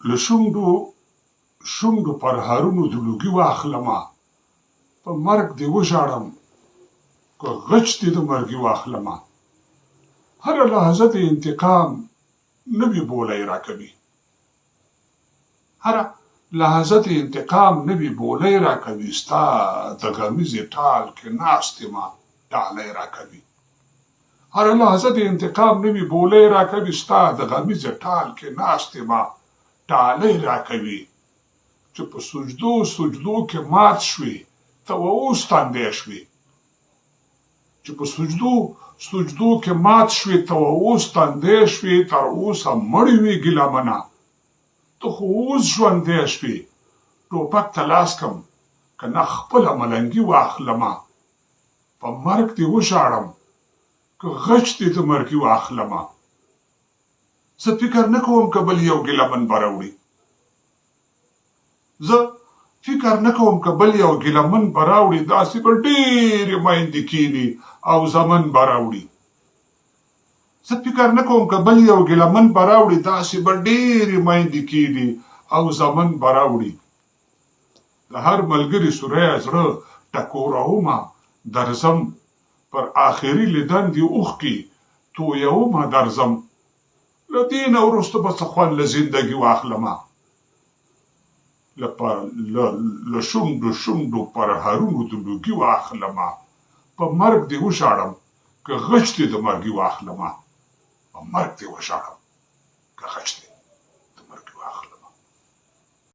له شونډو پرهارونو د لوګي واخلمه په مرګ دې وژاړم که غچ دې د مرګي واخلمه هره لحظه د انتقام نوي بولی راکوي هره لحظه د انتقام نوي بولی راکوي ستا د غمیزې ټال کې ناست یمه ډالۍ راکوي هره لحظه د انتقام نوي بولی راکوي ستا د غمیزې ټال کې ناست یمه ډالۍ راکوي چې په سجدو کې مات شوي ته اوس تندی شوي چې په سجدو کې مات شوي ته اوس تندی شوي تر اوسه مړی وي ګیلمنه ته خو اوس ژوندی شوي ټوپک ته لاس کم که نه خپله ملنګي واخلمه په مرګ دې وژاړم که غچ دې د مرګي واخلمه زه فکر نه کوم که بل یو ګیلمن به راوړي داسې به ډېرې میندې کیني او زمن به راوړي زه فکر نه کوم که بل یو ګیلمن به راوړي داسې به ډېرې میندې کیني او زمن به راوړي د هر ملګري سوری زړه ټکورومه درځم پر آخري لیدن دې اوښکې تویومه درځم له دې نه وروسته به څه خوند له زندګي واخلمه له شونډو پرهارونو د لوګي واخلمه په مرګ دې وژاړم که غچ دې د مرګي واخلمه په مرګ دې وژاړم که غچ